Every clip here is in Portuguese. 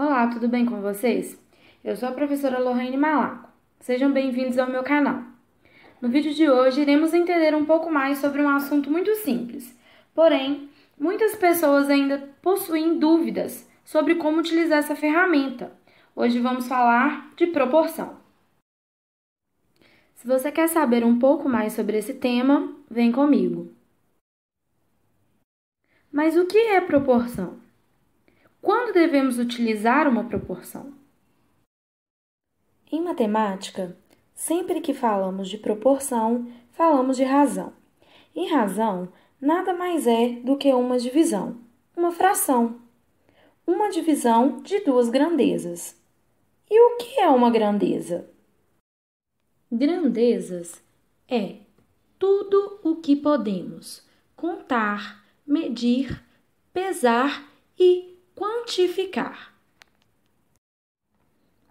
Olá, tudo bem com vocês? Eu sou a professora Lorraine Malaco. Sejam bem-vindos ao meu canal. No vídeo de hoje, iremos entender um pouco mais sobre um assunto muito simples. Porém, muitas pessoas ainda possuem dúvidas sobre como utilizar essa ferramenta. Hoje vamos falar de proporção. Se você quer saber um pouco mais sobre esse tema, vem comigo. Mas o que é proporção? Quando devemos utilizar uma proporção? Em matemática, sempre que falamos de proporção, falamos de razão. E razão nada mais é do que uma divisão, uma fração. Uma divisão de duas grandezas. E o que é uma grandeza? Grandezas é tudo o que podemos contar, medir, pesar e quantificar.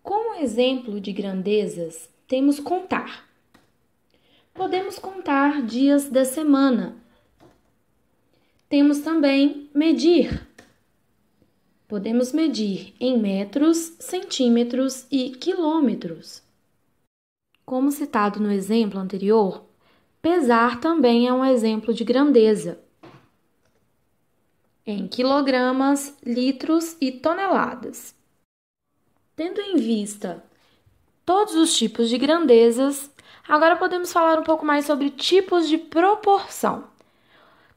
Como exemplo de grandezas, temos contar. Podemos contar dias da semana. Temos também medir. Podemos medir em metros, centímetros e quilômetros. Como citado no exemplo anterior, pesar também é um exemplo de grandeza. Em quilogramas, litros e toneladas. Tendo em vista todos os tipos de grandezas, agora podemos falar um pouco mais sobre tipos de proporção.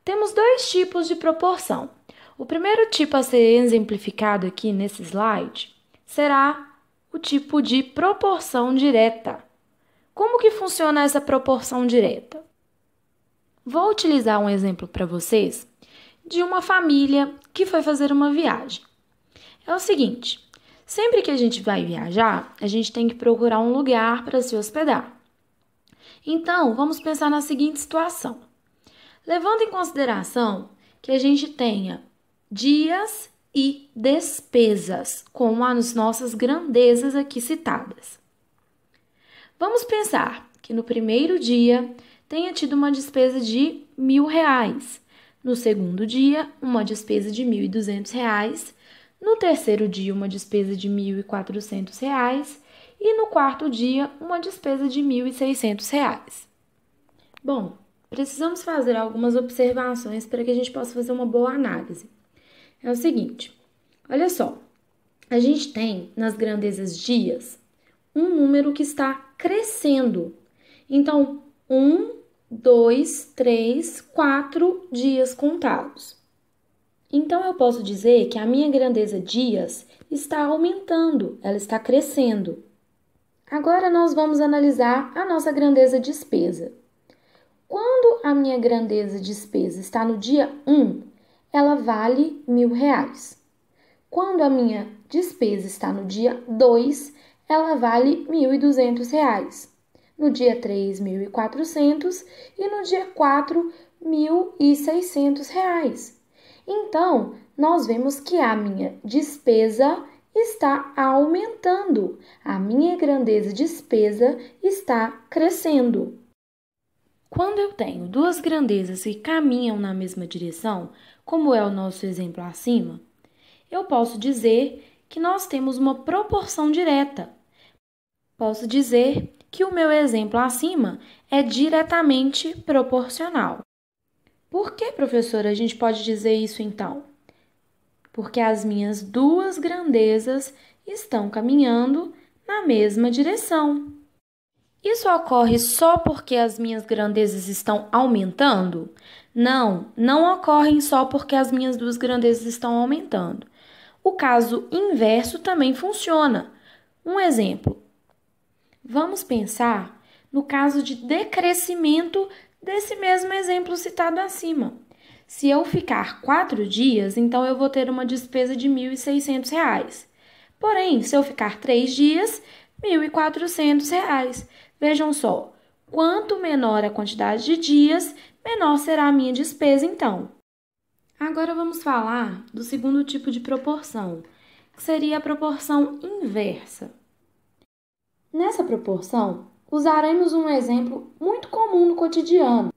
Temos dois tipos de proporção. O primeiro tipo a ser exemplificado aqui nesse slide será o tipo de proporção direta. Como que funciona essa proporção direta? Vou utilizar um exemplo para vocês de uma família que foi fazer uma viagem. É o seguinte: sempre que a gente vai viajar, a gente tem que procurar um lugar para se hospedar. Então, vamos pensar na seguinte situação. Levando em consideração que a gente tenha dias e despesas, como as nossas grandezas aqui citadas. Vamos pensar que no primeiro dia tenha tido uma despesa de R$ 1.000, no segundo dia, uma despesa de R$ 1.200, no terceiro dia, uma despesa de R$ 1.400 e no quarto dia, uma despesa de R$ 1.600. Bom, precisamos fazer algumas observações para que a gente possa fazer uma boa análise. É o seguinte, olha só, a gente tem nas grandezas dias um número que está crescendo. Então, 1, 2, 3, 4 dias contados. Então, eu posso dizer que a minha grandeza dias está aumentando, ela está crescendo. Agora, nós vamos analisar a nossa grandeza despesa. Quando a minha grandeza despesa está no dia 1, ela vale R$ 1.000. Quando a minha despesa está no dia 2, ela vale R$ 1.200. No dia 3, R$ 1.400 e no dia 4, R$ 1.600. Então, nós vemos que a minha despesa está aumentando, a minha grandeza despesa está crescendo. Quando eu tenho duas grandezas que caminham na mesma direção, como é o nosso exemplo acima, eu posso dizer que nós temos uma proporção direta. Posso dizer que o meu exemplo acima é diretamente proporcional. Por que, professora, a gente pode dizer isso então? Porque as minhas duas grandezas estão caminhando na mesma direção. Isso ocorre só porque as minhas grandezas estão aumentando? Não, não ocorrem só porque as minhas duas grandezas estão aumentando. O caso inverso também funciona. Um exemplo. Vamos pensar no caso de decrescimento desse mesmo exemplo citado acima. Se eu ficar 4 dias, então eu vou ter uma despesa de R$ 1.600. Porém, se eu ficar 3 dias, R$ 1.400. Vejam só, quanto menor a quantidade de dias, menor será a minha despesa então. Agora vamos falar do segundo tipo de proporção, que seria a proporção inversa. Nessa proporção, usaremos um exemplo muito comum no cotidiano,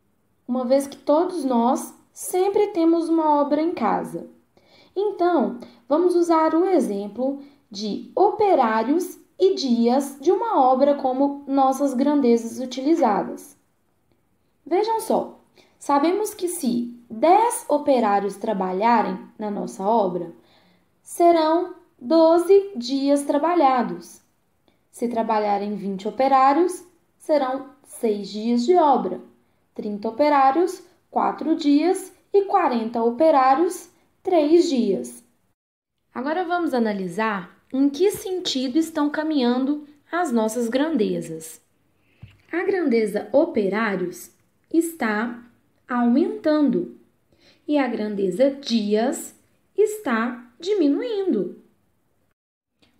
uma vez que todos nós sempre temos uma obra em casa. Então, vamos usar o exemplo de operários e dias de uma obra como nossas grandezas utilizadas. Vejam só, sabemos que se 10 operários trabalharem na nossa obra, serão 12 dias trabalhados. Se trabalharem 20 operários, serão 6 dias de obra. 30 operários, 4 dias e 40 operários, 3 dias. Agora vamos analisar em que sentido estão caminhando as nossas grandezas. A grandeza operários está aumentando e a grandeza dias está diminuindo.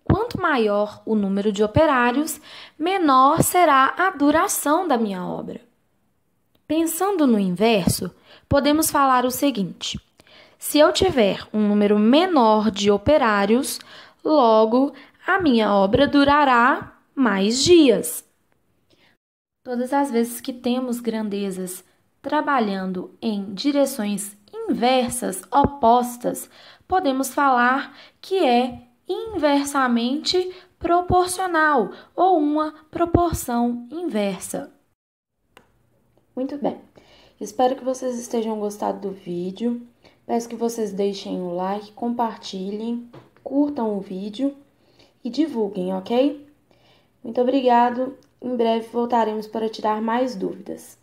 Quanto maior o número de operários, menor será a duração da minha obra. Pensando no inverso, podemos falar o seguinte: se eu tiver um número menor de operários, logo a minha obra durará mais dias. Todas as vezes que temos grandezas trabalhando em direções inversas, opostas, podemos falar que é inversamente proporcional ou uma proporção inversa. Muito bem, espero que vocês estejam gostado do vídeo. Peço que vocês deixem o like, compartilhem, curtam o vídeo e divulguem, ok? Muito obrigado. Em breve voltaremos para tirar mais dúvidas.